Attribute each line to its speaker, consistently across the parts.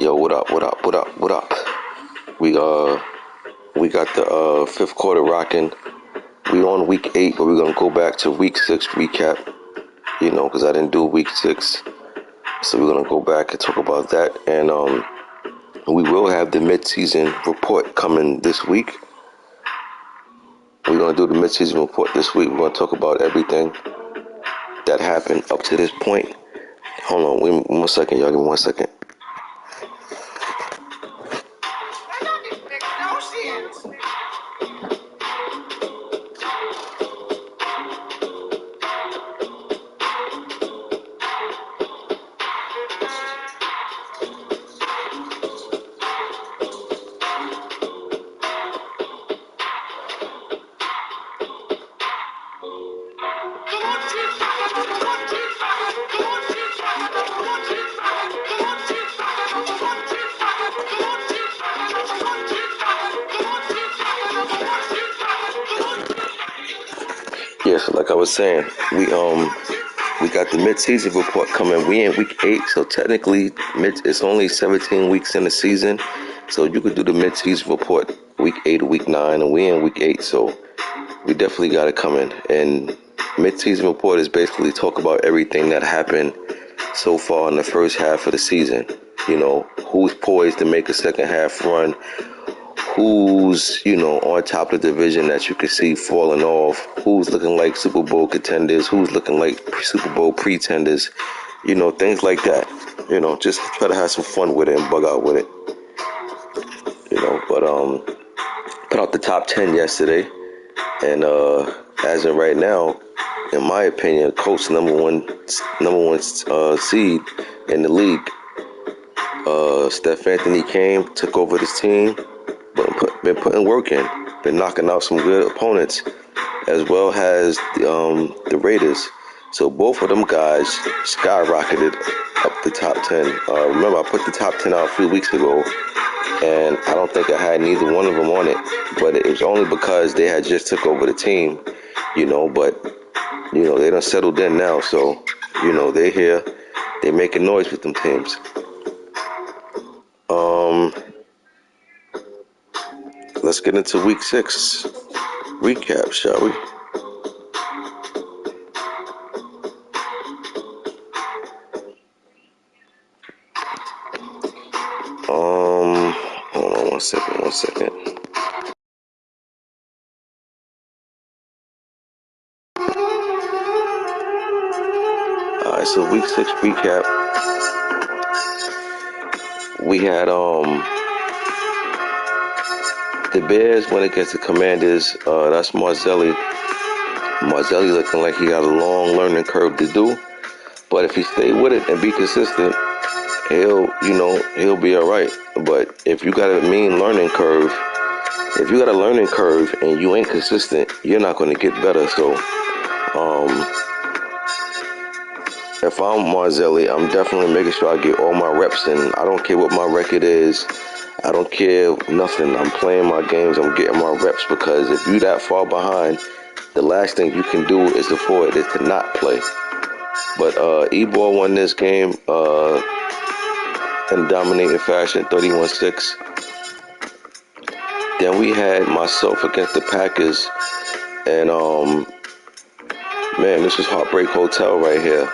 Speaker 1: Yo, what up? What up? What up? What up? We uh we got the fifth quarter rocking. We on week 8, but we're gonna go back to week 6 recap. Because I didn't do week 6, so we're gonna go back and talk about that. And we will have the mid-season report coming this week. We're gonna do the mid-season report this week. We're gonna talk about everything that happened up to this point. Hold on, wait 1 second, y'all. Give me 1 second. Yeah, so like I was saying, we got the mid-season report coming. We in week 8, so technically it's only 17 weeks in the season. So you could do the mid-season report week 8 or week 9, and we in week 8, so we definitely got it coming. And mid-season report is basically talk about everything that happened so far in the first half of the season. Who's poised to make a second half run, who's, on top of the division that you can see falling off, who's looking like Super Bowl contenders, who's looking like Super Bowl pretenders, things like that. Just try to have some fun with it and bug out with it. But put out the top 10 yesterday, and as of right now, in my opinion, Colts number one seed in the league. Steph Anthony came, took over this team, but been putting work in, been knocking out some good opponents, as well as the Raiders. So both of them guys skyrocketed up the top 10. Remember, I put the top 10 out a few weeks ago, and I don't think I had neither one of them on it, but it was only because they had just took over the team, but, they done settled in now, so, they're here, they making noise with them teams. Let's get into week 6 recap, shall we? Hold on 1 second. Alright, so week 6 recap. We had the Bears went against the Commanders. That's Marzelli. Marzelli looking like he got a long learning curve to do, but if he stay with it and be consistent, he'll be all right. But if you got a learning curve and you ain't consistent, you're not going to get better. So, if I'm Marzelli, I'm definitely making sure I get all my reps in. I don't care what my record is. I don't care nothing. I'm playing my games. I'm getting my reps, because if you that far behind, the last thing you can do is to not play. But E-Ball won this game in dominating fashion, 31-6. Then we had myself against the Packers, and man, this was Heartbreak Hotel right here.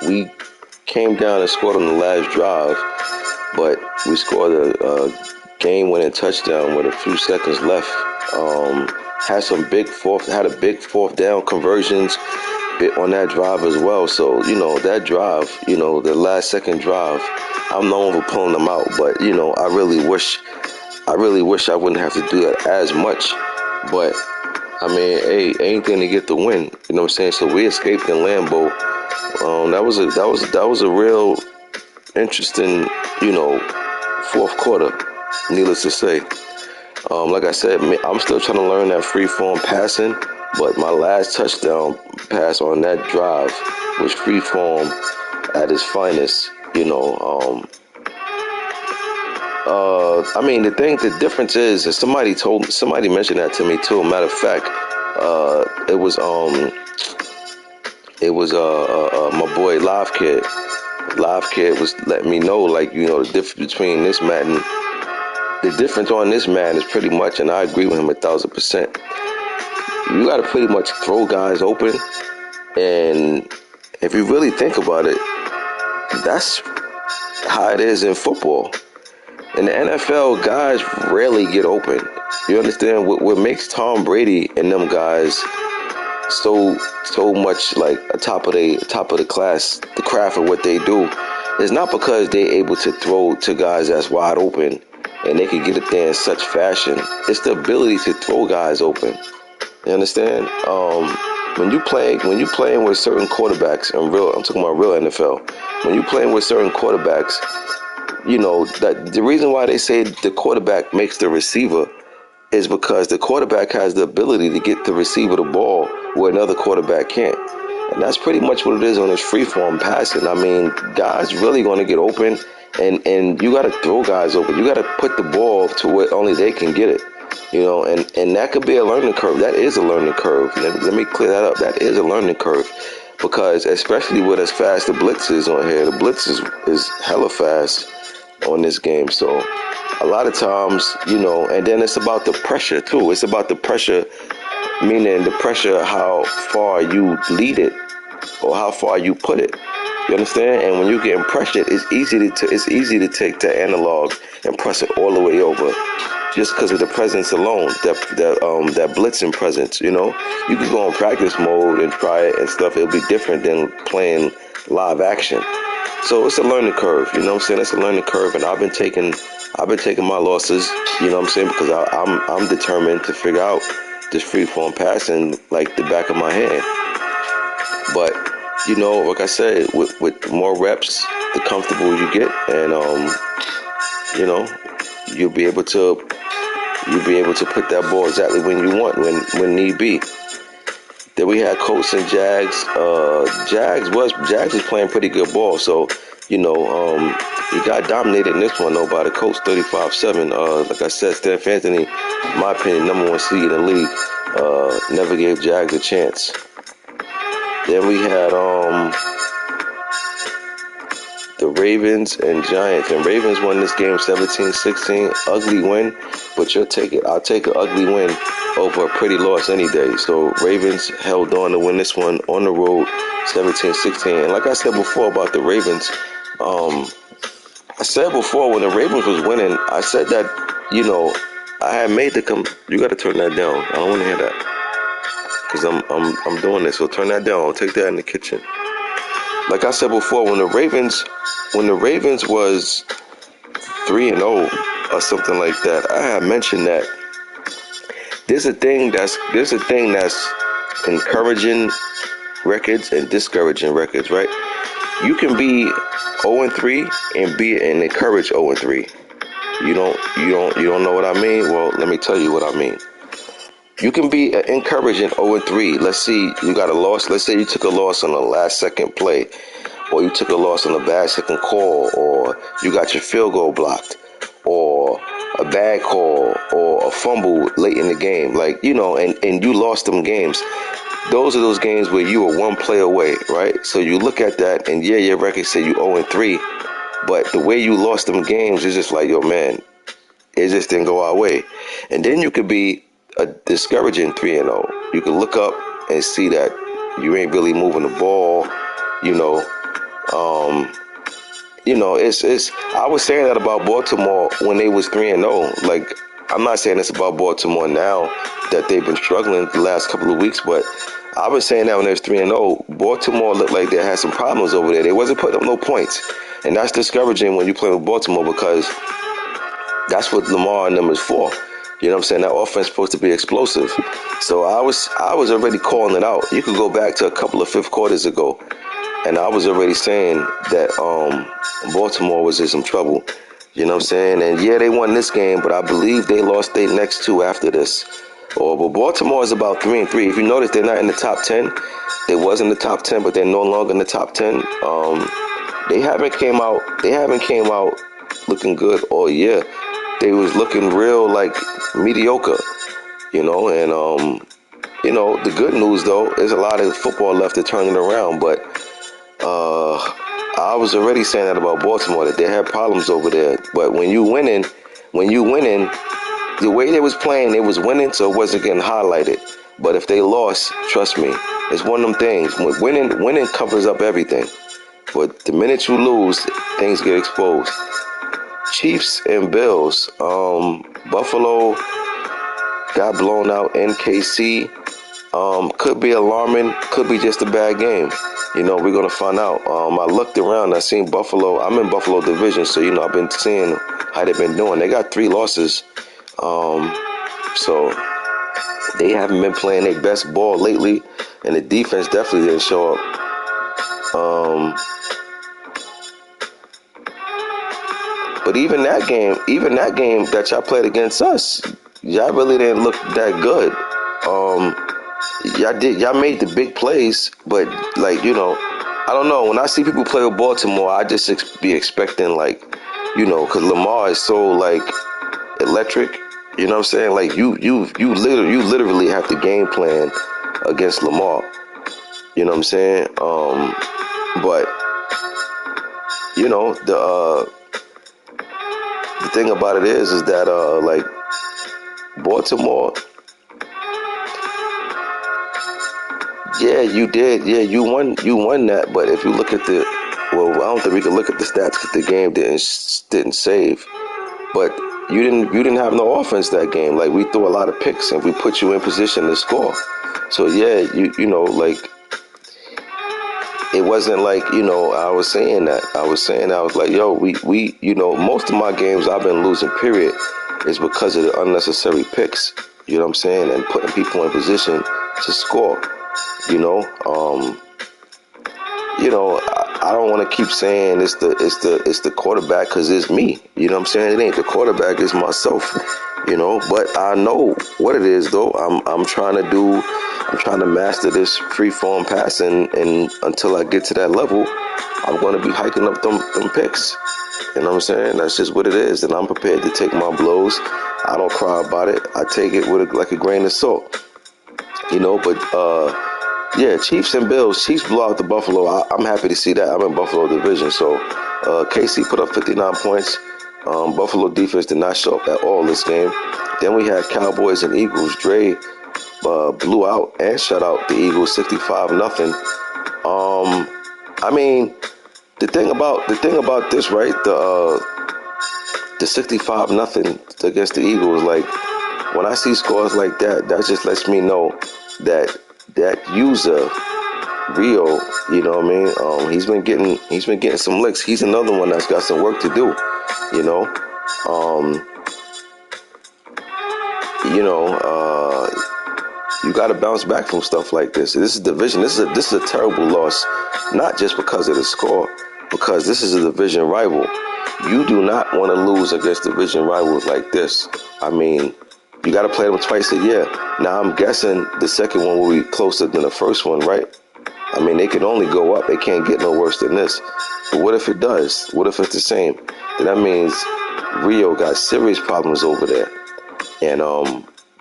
Speaker 1: We came down and scored on the last drive, but we scored a game-winning touchdown with a few seconds left. Had a big fourth down conversions on that drive as well. So, that drive, the last second drive, I'm known for pulling them out, but, I really wish I wouldn't have to do that as much. But, I mean, hey, anything to get the win, you know what I'm saying? So we escaped in Lambeau. That was a real interesting, fourth quarter, needless to say. Like I said, I'm still trying to learn that free-form passing, but my last touchdown pass on that drive was free-form at its finest. I mean, the difference is, somebody mentioned that to me too. Matter of fact, it was my boy Live Kid. Live Kid was letting me know, like, the difference between this Madden, the difference on this Madden is pretty much, and I agree with him 1,000%. You got to pretty much throw guys open, and if you really think about it, that's how it is in football. In the NFL, guys rarely get open. You understand what makes Tom Brady and them guys so much like a top of the class, the craft of what they do, is not because they're able to throw to guys that's wide open and they can get it there in such fashion. It's the ability to throw guys open. You understand? When you playing with certain quarterbacks, I'm talking about real NFL. When you playing with certain quarterbacks, that the reason why they say the quarterback makes the receiver is because the quarterback has the ability to get the receiver the ball where another quarterback can't. And that's pretty much what it is on this freeform passing. I mean, guys really going to get open, and you got to throw guys open. You got to put the ball to where only they can get it. And that could be a learning curve. That is a learning curve. Let me clear that up. That is a learning curve. Because especially with as fast the blitz is on here, the blitz is hella fast on this game. So a lot of times, and then it's about the pressure too. It's about the pressure, meaning the pressure, how far you lead it or how far you put it. You understand? And when you're getting pressured, it's easy to take the analog and press it all the way over, just because of the presence alone, that blitzing presence. You can go in practice mode and try it and stuff. It'll be different than playing live action. So it's a learning curve. You know what I'm saying? It's a learning curve, and I've been taking my losses. You know what I'm saying? Because I'm determined to figure out this freeform passing like the back of my hand. But like I said, with more reps, the comfortable you get, and you'll be able to put that ball exactly when you want, when need be. Then we had Colts and Jags. Jags was playing pretty good ball, so he got dominated in this one though by the Colts 35-7. Like I said, Steph Anthony, in my opinion, number 1 seed in the league, never gave Jags a chance. Then we had the Ravens and Giants. And Ravens won this game 17-16. Ugly win, but I'll take an ugly win over a pretty loss any day. So Ravens held on to win this one on the road 17-16. And like I said before about the Ravens, I said before when the Ravens was winning, I said that, I had made you got to turn that down. I don't want to hear that. Because I'm doing this, so turn that down. I'll take that in the kitchen. Like I said before, when the Ravens was 3-0 or something like that, I had mentioned that there's a thing that's encouraging records and discouraging records, right? You can be 0-3 and encourage 0-3. You don't know what I mean? Well, let me tell you what I mean. You can be encouraging 0-3. Let's see, you got a loss. Let's say you took a loss on the last second play, or you took a loss on a bad second call, or you got your field goal blocked, or a bad call, or a fumble late in the game, and you lost them games. Those are those games where you were one play away, right? So you look at that, and your record say you 0-3, but the way you lost them games is just like, yo, man, it just didn't go our way. And then you could be a discouraging 3-0. You can look up and see that you ain't really moving the ball. It's. I was saying that about Baltimore when they was 3-0. Like, I'm not saying this about Baltimore now that they've been struggling the last couple of weeks, but I was saying that when they was 3-0, Baltimore looked like they had some problems over there. They wasn't putting up no points, and that's discouraging when you play with Baltimore because that's what Lamar and them is for. You know what I'm saying? That offense is supposed to be explosive. So I was already calling it out. You could go back to a couple of fifth quarters ago, and I was already saying that Baltimore was in some trouble. You know what I'm saying? And yeah, they won this game, but I believe they lost their next two after this. But Baltimore is about 3-3. If you notice, they're not in the top 10. They was in the top 10, but they're no longer in the top 10. They haven't came out looking good all year. They was looking real like mediocre, and the good news though is a lot of football left to turn it around. But I was already saying that about Baltimore, that they had problems over there. But when you winning, the way they was playing, they was winning, so it wasn't getting highlighted. But if they lost, trust me, it's one of them things. When winning covers up everything. But the minute you lose, things get exposed. Chiefs and Bills. Buffalo got blown out in KC. Could be alarming, could be just a bad game. We're gonna find out. I looked around, I seen Buffalo. I'm in Buffalo division, so I've been seeing how they've been doing. They got 3 losses, so they haven't been playing their best ball lately, and the defense definitely didn't show up. But even that game that y'all played against us, y'all really didn't look that good. Y'all made the big plays, but I don't know. When I see people play with Baltimore, I just be expecting because Lamar is so electric. You know what I'm saying? Like you literally have to game plan against Lamar. You know what I'm saying? But the thing about it is that Baltimore. Yeah, you did. Yeah, you won. You won that. But if you look at I don't think we can look at the stats because the game didn't save. But you didn't have no offense that game. Like we threw a lot of picks and we put you in position to score. So yeah, it wasn't I was saying that. I was like, yo, we most of my games I've been losing. Period, is because of the unnecessary picks. You know what I'm saying, and putting people in position to score. I don't want to keep saying it's the quarterback because it's me. You know what I'm saying? It ain't the quarterback, it's myself. But I know what it is though. I'm trying to master this free form passing, and until I get to that level, I'm going to be hiking up them picks. You know what I'm saying? That's just what it is, and I'm prepared to take my blows. I don't cry about it. I take it with like a grain of salt. But yeah, Chiefs and Bills. Chiefs blow out the Buffalo. I'm happy to see that. I'm in Buffalo division, so KC put up 59 points. Buffalo defense did not show up at all this game. Then we had Cowboys and Eagles. Dre blew out and shut out the Eagles 65-0. I mean, the thing about this, right? The 65-0 against the Eagles. Like when I see scores like that, that just lets me know that user Rio, you know what I mean? He's been getting some licks. He's another one that's got some work to do. You know, you got to bounce back from stuff like this. This is division. This is a terrible loss, not just because of the score, because this is a division rival. You do not want to lose against division rivals like this. I mean, you got to play them twice a year. Now, I'm guessing the second one will be closer than the first one, right? I mean, they can only go up. They can't get no worse than this. But what if it does? What if it's the same? Then that means Rio got serious problems over there. And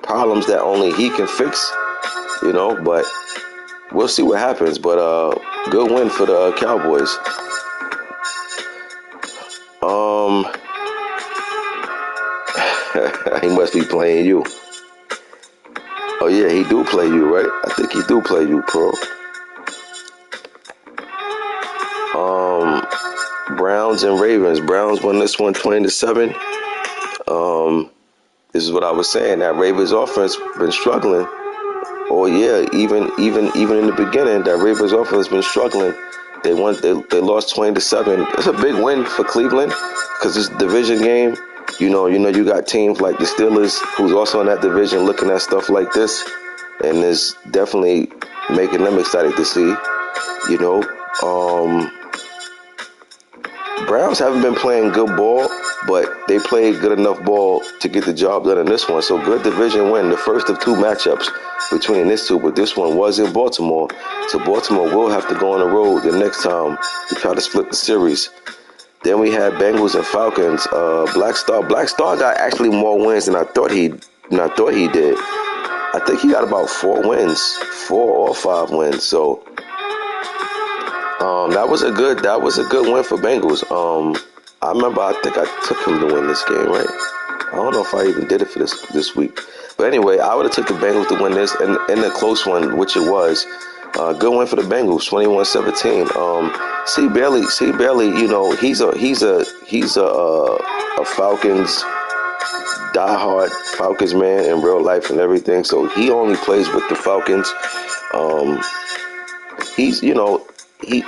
Speaker 1: problems that only he can fix, but we'll see what happens. But good win for the Cowboys. He must be playing you. Oh yeah, he do play you, right? I think he do play you, pro. Browns and Ravens. Browns won this one 20-7. This is what I was saying. That Ravens offense been struggling. Oh yeah, even in the beginning, that Ravens offense been struggling. They lost 20-7. It's a big win for Cleveland because it's a division game. You got teams like the Steelers, who's also in that division, looking at stuff like this, and is definitely making them excited to see. Browns haven't been playing good ball, but they played good enough ball to get the job done in this one. So good division win, the first of 2 matchups between these two, but this one was in Baltimore. So Baltimore will have to go on the road the next time to try to split the series. Then we had Bengals and Falcons. Black Star got actually more wins than I thought he did. I think he got about 4 wins, 4 or 5 wins. So That was a good win for Bengals. I remember I think I took him to win this game, right? I don't know if I even did it for this week, but anyway, I would have took the Bengals to win this, and in a close one, which it was. Good win for the Bengals, 21-17. C. Bailey, you know, he's a Falcons diehard Falcons man in real life and everything. So he only plays with the Falcons. Um, he's you know he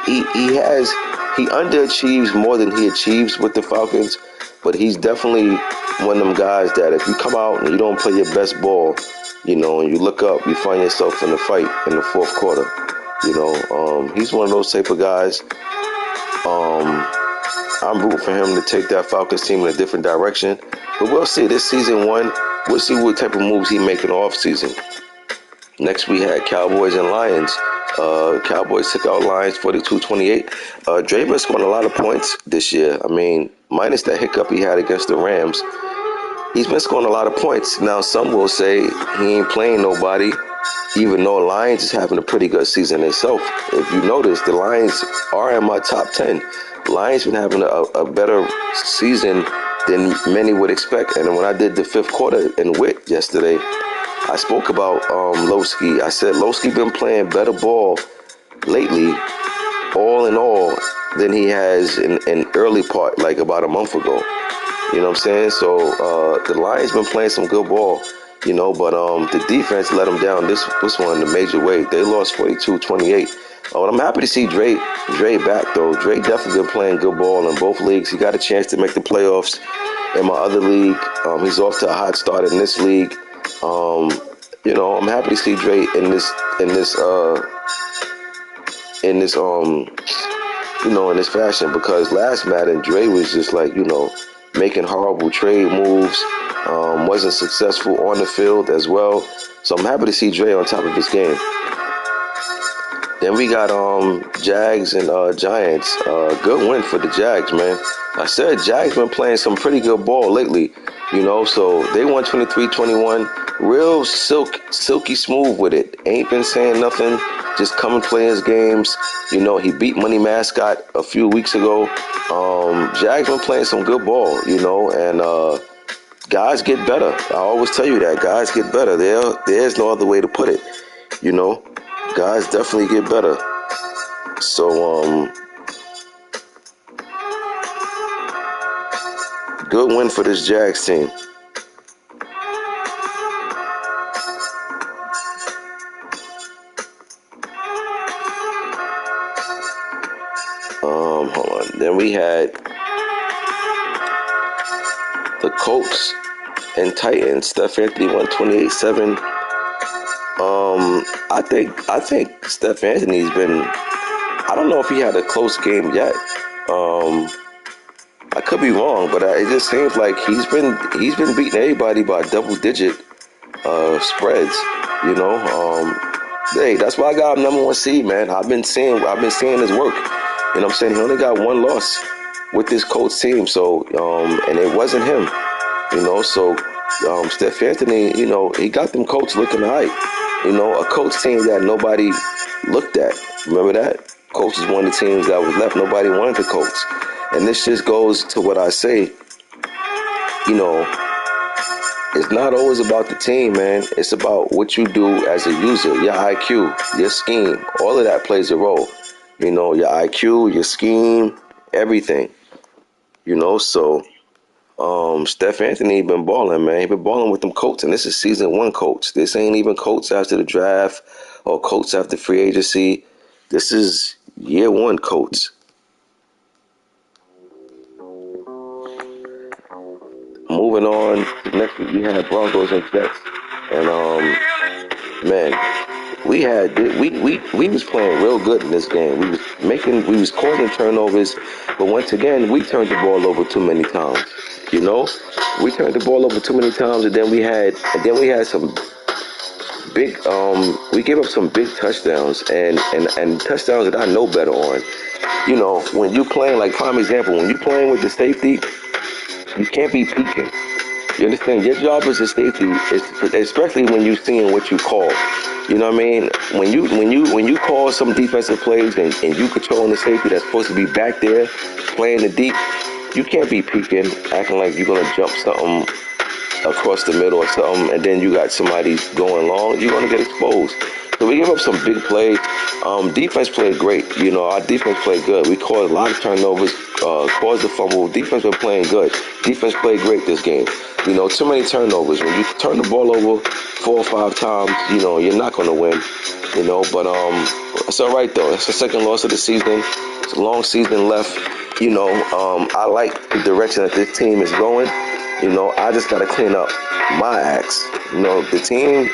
Speaker 1: underachieves more than he achieves with the Falcons, but he's definitely one of them guys that if you come out and you don't play your best ball, you know, and you look up, you find yourself in the fight in the fourth quarter. You know, he's one of those type of guys. Um, I'm rooting for him to take that Falcons team in a different direction. But we'll see. This season one, we'll see what type of moves he make in the off season. Next, we had Cowboys and Lions. Cowboys took out Lions 42-28. Dre been scoring a lot of points this year. I mean, minus that hiccup he had against the Rams, he's been scoring a lot of points. Now, some will say he ain't playing nobody, even though Lions is having a pretty good season itself. If you notice, the Lions are in my top 10. Lions been having a better season than many would expect. And when I did the fifth quarter in WIT yesterday, I spoke about Lowski. I said Lowski been playing better ball lately, all in all, than he has in early part, like about a month ago. You know what I'm saying? So the Lions been playing some good ball, you know, but the defense let them down this one in a major way. They lost 42-28. Oh, and I'm happy to see Dre back, though. Dre definitely been playing good ball in both leagues. He got a chance to make the playoffs in my other league. He's off to a hot start in this league. You know, I'm happy to see Dre in this in this fashion, because last Madden Dre was just like, you know, making horrible trade moves, wasn't successful on the field as well. So I'm happy to see Dre on top of his game. Then we got Jags and Giants. Good win for the Jags, man. I said Jags been playing some pretty good ball lately, you know, so they won 23-21. Real silky smooth with it. Ain't been saying nothing. Just come and play his games. You know, he beat Money Mascot a few weeks ago. Jags been playing some good ball, you know, and guys get better. I always tell you that. Guys get better. There's no other way to put it, you know. Guys definitely get better. So, good win for this Jags team. Hold on. Then we had the Colts and Titans. Steph Anthony won 28-7. I think Steph Anthony's been. I don't know if he had a close game yet. I could be wrong, but it just seems like he's been beating everybody by double digit spreads. You know, hey, that's why I got him number one seed, man. I've been seeing his work. You know what I'm saying? He only got one loss with this Colts team, so and it wasn't him. You know, so Steph Anthony, you know, he got them Colts looking high. You know, a Colts team that nobody looked at. Remember that? Colts is one of the teams that was left. Nobody wanted the Colts. And this just goes to what I say. You know, it's not always about the team, man. It's about what you do as a user, your IQ, your scheme. All of that plays a role. You know, your IQ, your scheme, everything. You know, so Steph Anthony been balling, man. He been balling with them Colts, and this is season one Colts. This ain't even Colts after the draft or Colts after free agency. This is year one Colts. Moving on, next week we had Broncos and Jets, and man, we was playing real good in this game. We was causing turnovers, but once again we turned the ball over too many times. You know, we turned the ball over too many times, and then we had some big we gave up some big touchdowns and touchdowns that I know better on. You know, when you playing, like prime example, when you playing with the safety, you can't be peeking. You understand? Your job as a safety is, especially when you seeing what you call. You know what I mean? When you call some defensive plays and you controlling the safety that's supposed to be back there playing the deep, you can't be peeking, acting like you're gonna jump something across the middle or something, and then you got somebody going long. You're gonna get exposed. So we gave up some big plays. Defense played great. You know, our defense played good. We caused a lot of turnovers, caused the fumble. Defense been playing good. Defense played great this game. You know, too many turnovers. When you turn the ball over 4 or 5 times, you know, you're not gonna win. You know, but it's all right though. It's the second loss of the season. It's a long season left. You know, I like the direction that this team is going. You know, I just gotta clean up my acts. You know, the team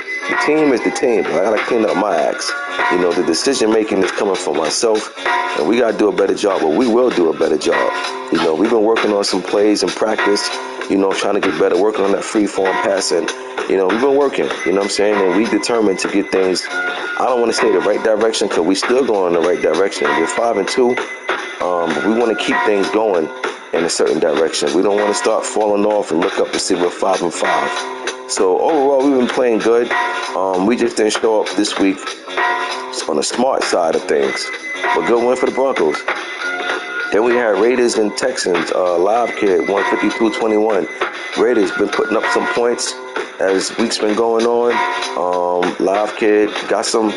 Speaker 1: is the team, but I gotta clean up my acts. You know, the decision making is coming from myself, and we gotta do a better job. But we will do a better job. You know, we've been working on some plays in practice. You know, trying to get better, working on that free form passing. You know, we've been working. You know what I'm saying? And we determined to get things. I don't want to say the right direction because we still going in the right direction. We're 5-2. But we want to keep things going in a certain direction. We don't want to start falling off and look up and see we're 5-5. So overall, we've been playing good. We just didn't show up this week on the smart side of things. But good win for the Broncos. Then we had Raiders and Texans. Live Kid 152-21. Raiders been putting up some points as weeks been going on. Live Kid got some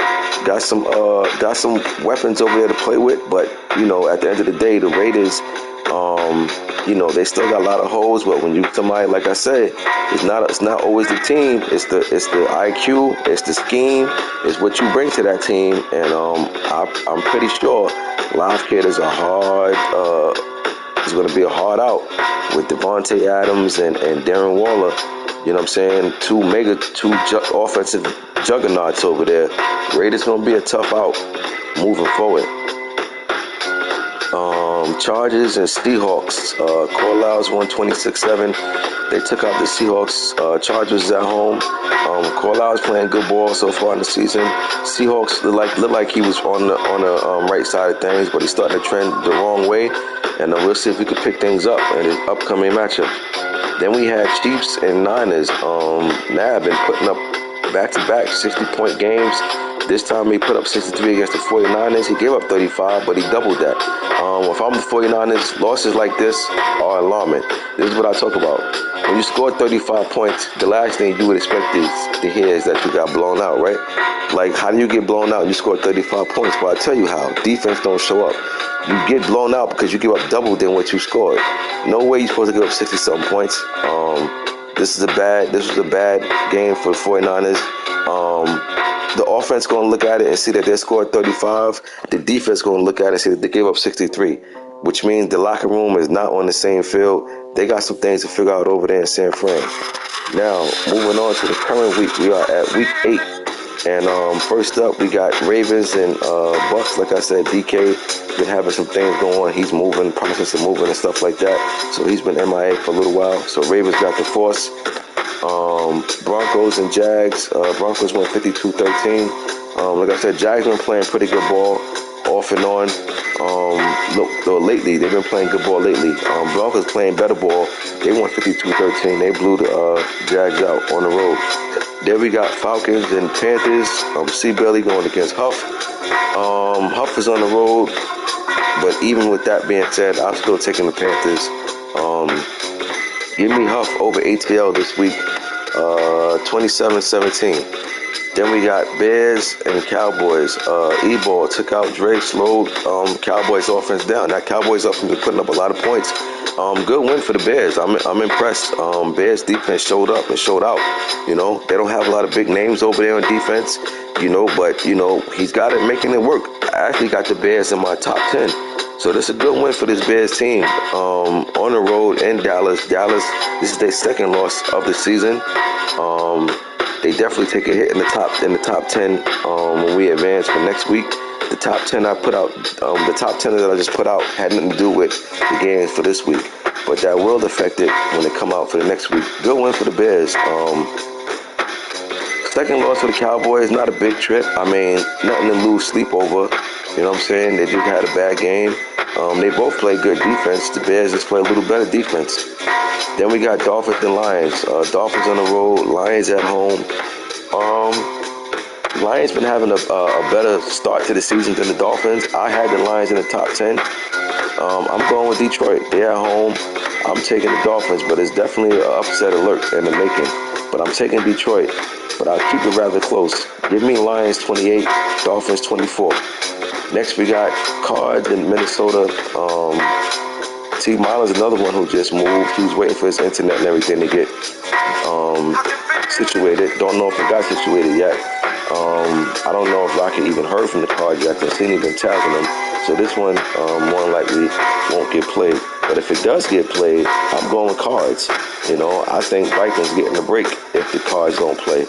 Speaker 1: weapons over there to play with, but you know, at the end of the day, the Raiders, you know, they still got a lot of holes. But when you somebody, like I said, it's not always the team. It's the IQ, it's the scheme, it's what you bring to that team. And I'm pretty sure Live Kid is it's going to be a hard out with Devontae Adams and Darren Waller. You know what I'm saying? Two offensive juggernauts over there. Raiders going to be a tough out moving forward. Chargers and Seahawks. Carlisle's 126-7. They took out the Seahawks. Chargers at home. Carlisle's playing good ball so far in the season. Seahawks look like he was on the right side of things, but he's starting to trend the wrong way. And we'll see if we can pick things up in his upcoming matchup. Then we had Chiefs and Niners. Nab been putting up back-to-back 60-point games. This time he put up 63 against the 49ers. He gave up 35, but he doubled that. If I'm the 49ers, losses like this are alarming. This is what I talk about. When you score 35 points, the last thing you would expect to hear is that you got blown out, right? Like, how do you get blown out? You scored 35 points. Well, I tell you how. Defense don't show up. You get blown out because you give up double than what you scored. No way you're supposed to give up 60-something points. This was a bad game for the 49ers. The offense going to look at it and see that they scored 35. The defense going to look at it and see that they gave up 63, which means the locker room is not on the same field. They got some things to figure out over there in San Fran. Now, moving on to the current week, we are at week 8. And first up, we got Ravens and Bucks. Like I said, DK been having some things going on. He's moving, process of moving and stuff like that. So he's been MIA for a little while. So Ravens got the force. Broncos and Jags. Broncos won 52-13. Like I said, Jags been playing pretty good ball off and on. Lately, they've been playing good ball lately. Broncos playing better ball. They won 52-13. They blew the Jags out on the road. There we got Falcons and Panthers. C-Belly going against Huff. Huff is on the road, but even with that being said, I'm still taking the Panthers. Give me Huff over ATL this week, 27-17. Then we got Bears and Cowboys. E-Ball took out Dre, slowed Cowboys offense down. That Cowboys offense is putting up a lot of points. Good win for the Bears. I'm impressed. Bears defense showed up and showed out. You know, they don't have a lot of big names over there on defense, you know, but, you know, he's got it making it work. I actually got the Bears in my top 10. So this is a good win for this Bears team. On the road in Dallas. Dallas, this is their second loss of the season. They definitely take a hit in the top 10 when we advance for next week. The top 10 I put out, the top 10 that I just put out had nothing to do with the games for this week, but that will affect it when they come out for the next week. Good win for the Bears. Second loss for the Cowboys, not a big trip. I mean, nothing to lose sleep over. You know what I'm saying? They just had a bad game. They both play good defense. The Bears just play a little better defense. Then we got Dolphins and Lions. Dolphins on the road, Lions at home. Lions been having a better start to the season than the Dolphins. I had the Lions in the top 10. I'm going with Detroit. They're at home. I'm taking the Dolphins, but it's definitely an upset alert in the making. But I'm taking Detroit, but I'll keep it rather close. Give me Lions 28, Dolphins 24. Next, we got Cards in Minnesota. T. Miles, another one who just moved. He was waiting for his internet and everything to get situated. Don't know if it got situated yet. I don't know if Rocket even heard from the Cards yet. I've seen he been tagging them. So this one more than likely won't get played. But if it does get played, I'm going with Cards. I think Vikings getting a break if the Cards don't play.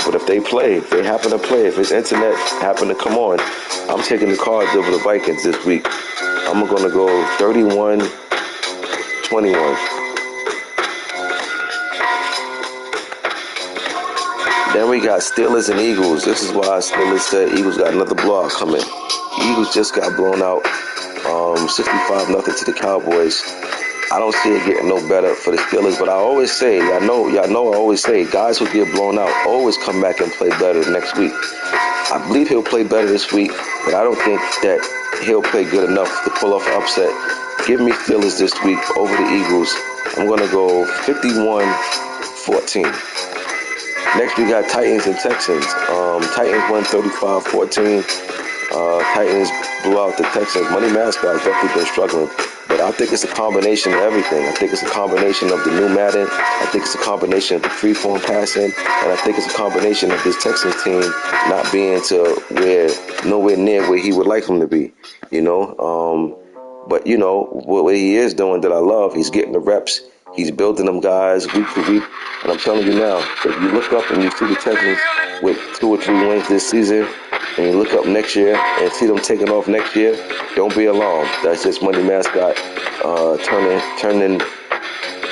Speaker 1: But if they play, if they happen to play, if his internet happen to come on, I'm taking the Cards over the Vikings this week. I'm going to go 31-21. Then we got Steelers and Eagles. This is why Steelers said Eagles got another blowout coming. Eagles just got blown out 65-0 to the Cowboys. I don't see it getting no better for the Steelers, but I always say, y'all know I always say, guys who get blown out always come back and play better next week. I believe he'll play better this week, but I don't think that he'll play good enough to pull off an upset. Give me Steelers this week over the Eagles. I'm going to go 51-14. Next, we got Titans and Texans. Titans won 35-14. Titans blew out the Texans. Money Mascot's definitely been struggling. But I think it's a combination of everything. I think it's a combination of the new Madden. I think it's a combination of the freeform passing. And I think it's a combination of this Texans team not being nowhere near where he would like them to be. But what he is doing that I love, he's getting the reps. He's building them guys week to week. And I'm telling you now, if you look up and you see the Texans with 2 or 3 wins this season, and you look up next year and see them taking off next year, don't be alarmed. That's just Money Mascot turning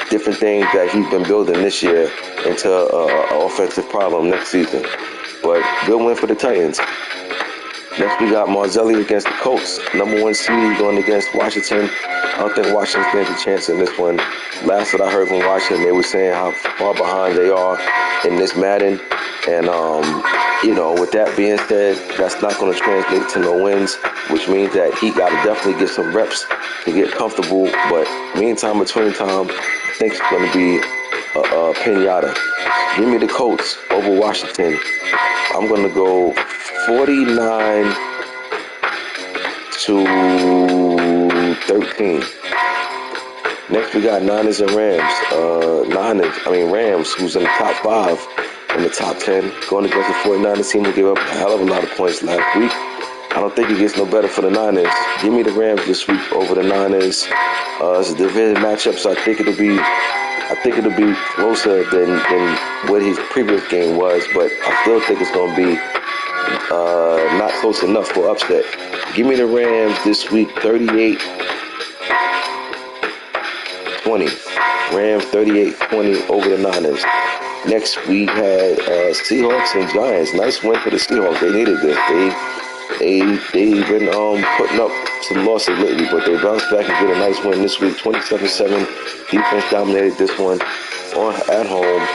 Speaker 1: different things that he's been building this year into an offensive problem next season. But good win for the Titans. Next, we got Marzelli against the Colts. Number 1 seed going against Washington. I don't think Washington stands a chance in this one. Last that I heard from Washington, they were saying how far behind they are in this Madden. And, with that being said, that's not going to translate to no wins, which means that he got to definitely get some reps to get comfortable. But meantime, between time, I think it's going to be a pinata. Give me the Colts over Washington. I'm going to go 49-13. Next, we got Niners and Rams. Rams, who's in the top 5 in the top 10, going against the 49ers team who gave up a hell of a lot of points last week. I don't think it gets no better for the Niners. Give me the Rams this week over the Niners. It's a division matchup, so I think it'll be closer than what his previous game was, but I still think it's going to be not close enough for upset. Give me the Rams this week, 38-20. Rams 38-20 over the Niners. Next, we had Seahawks and Giants. Nice win for the Seahawks. They needed this. They've been putting up some losses lately, but they bounced back and get a nice win this week, 27-7. Defense dominated this one at home.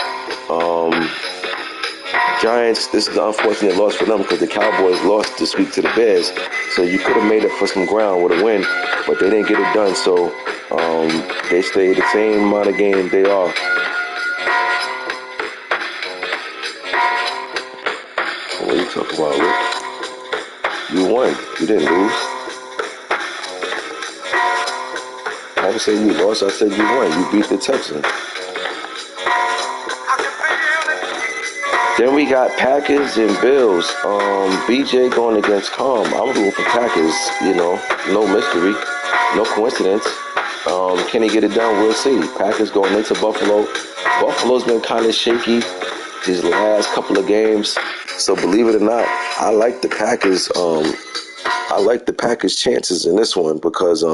Speaker 1: Giants, this is an unfortunate loss for them because the Cowboys lost this week to the Bears, so you could have made up for some ground with a win, but they didn't get it done, so they stayed the same amount of games they are. What are you talking about, Rick? You won. You didn't lose. I didn't say you lost. I said you won. You beat the Texans. Then we got Packers and Bills. BJ going against Calm. I'm rooting for Packers. No mystery, no coincidence. Can he get it done? We'll see. Packers going into Buffalo. Buffalo's been kind of shaky these last couple of games. So believe it or not, I like the Packers. I like the Packers' chances in this one because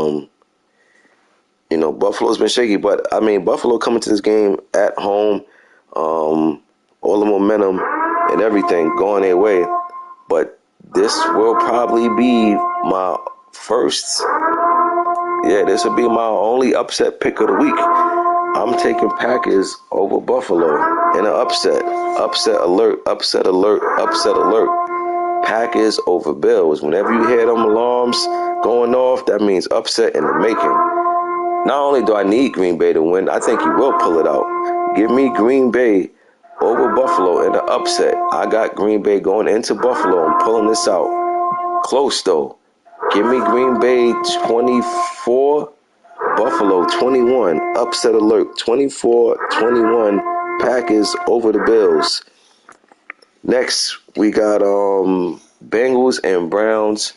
Speaker 1: Buffalo's been shaky. But Buffalo coming to this game at home, all the momentum and everything going their way. But this will probably be my first. Yeah, this will be my only upset pick of the week. I'm taking Packers over Buffalo in an upset. Upset alert, upset alert, upset alert. Packers over Bills. Whenever you hear them alarms going off, that means upset in the making. Not only do I need Green Bay to win, I think he will pull it out. Give me Green Bay over Buffalo in the upset. I got Green Bay going into Buffalo and pulling this out. Close though. Give me Green Bay 24, Buffalo 21. Upset alert. 24-21 Packers over the Bills. Next, we got Bengals and Browns.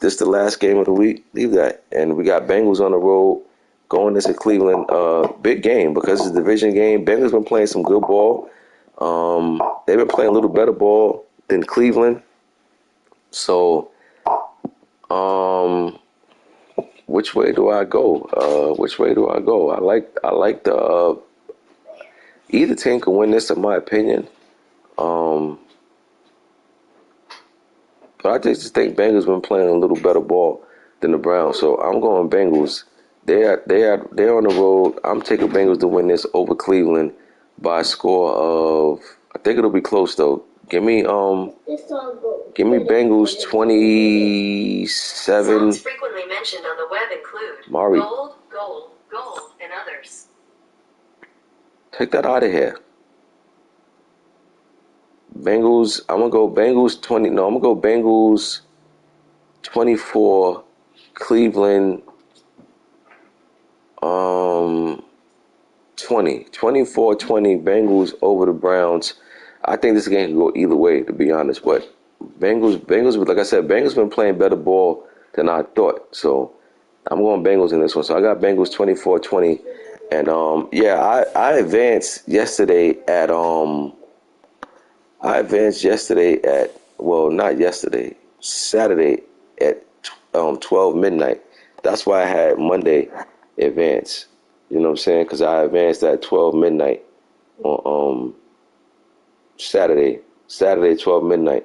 Speaker 1: This is the last game of the week. Leave that. And we got Bengals on the road going into Cleveland. Big game because it's a division game. Bengals been playing some good ball. They've been playing a little better ball than Cleveland. So, which way do I go? Which way do I go? I like the either team can win this in my opinion. But I just think Bengals been playing a little better ball than the Browns. So I'm going Bengals. They're on the road. I'm taking Bengals to win this over Cleveland by a score of, I think it'll be close though. Give me Bengals 27.
Speaker 2: Songs frequently mentioned on the web include
Speaker 1: Mari.
Speaker 2: Gold, and others.
Speaker 1: Take that out of here. Bengals, I'm gonna go Bengals 20. No, I'm gonna go Bengals 24, Cleveland 20. 24-20 Bengals over the Browns. I think this game can go either way, to be honest. But Bengals, like I said, Bengals been playing better ball than I thought. So I'm going Bengals in this one. So I got Bengals 24-20. And I advanced yesterday at well, not yesterday, Saturday at 12 midnight. That's why I had Monday advance. You know what I'm saying? Because I advanced at 12 midnight on Saturday 12 midnight.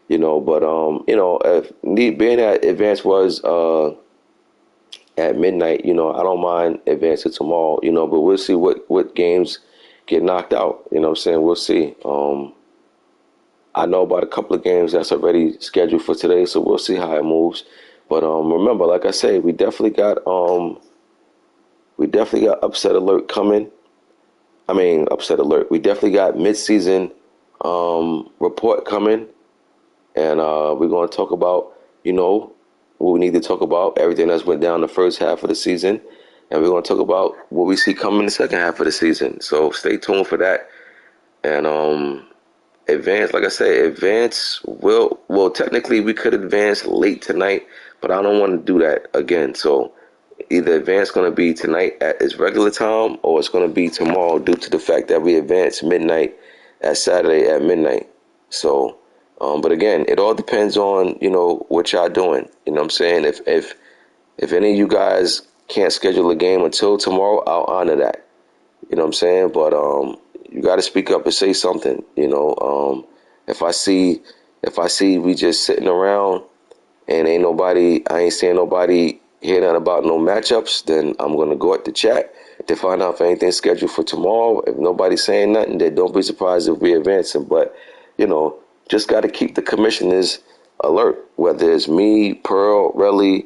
Speaker 1: But if being at advance was at midnight, I don't mind advancing tomorrow, but we'll see what games get knocked out. You know what I'm saying? We'll see. I know about a couple of games that's already scheduled for today, so we'll see how it moves. But remember, like I say, we definitely got upset alert coming. I mean, upset alert. We definitely got midseason report coming, and we're going to talk about what we need to talk about, everything that's went down the first half of the season, and we're going to talk about what we see coming in the second half of the season. So stay tuned for that. And advance, like I said, well technically we could advance late tonight, but I don't want to do that again. So either advance going to be tonight at its regular time, or it's going to be tomorrow due to the fact that we advance midnight at Saturday at midnight. So but again, it all depends on what y'all doing. You know what I'm saying? If any of you guys can't schedule a game until tomorrow, I'll honor that. You know what I'm saying? But you got to speak up and say something. If I see we just sitting around and I ain't seeing nobody hear nothing about no matchups, then I'm gonna go at the chat to find out if anything's scheduled for tomorrow. If nobody's saying nothing, then don't be surprised if we're advancing. But just got to keep the commissioners alert. Whether it's me, Pearl, Relly,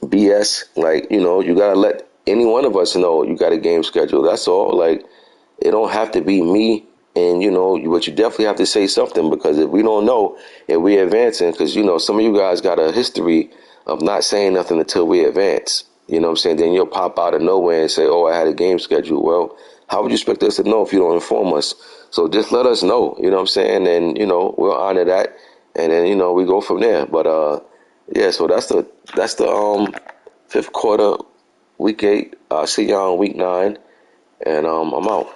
Speaker 1: BS, you gotta let any one of us know you got a game scheduled. That's all. Like, it don't have to be me, and but you definitely have to say something, because if we don't know if we advancing, because some of you guys got a history of not saying nothing until we advance. You know what I'm saying? Then you'll pop out of nowhere and say, "Oh, I had a game scheduled." Well, how would you expect us to know if you don't inform us? So just let us know. You know what I'm saying? And we'll honor that, and then we go from there. But yeah. So that's the fifth quarter, week 8. I'll see y'all on week 9, and I'm out.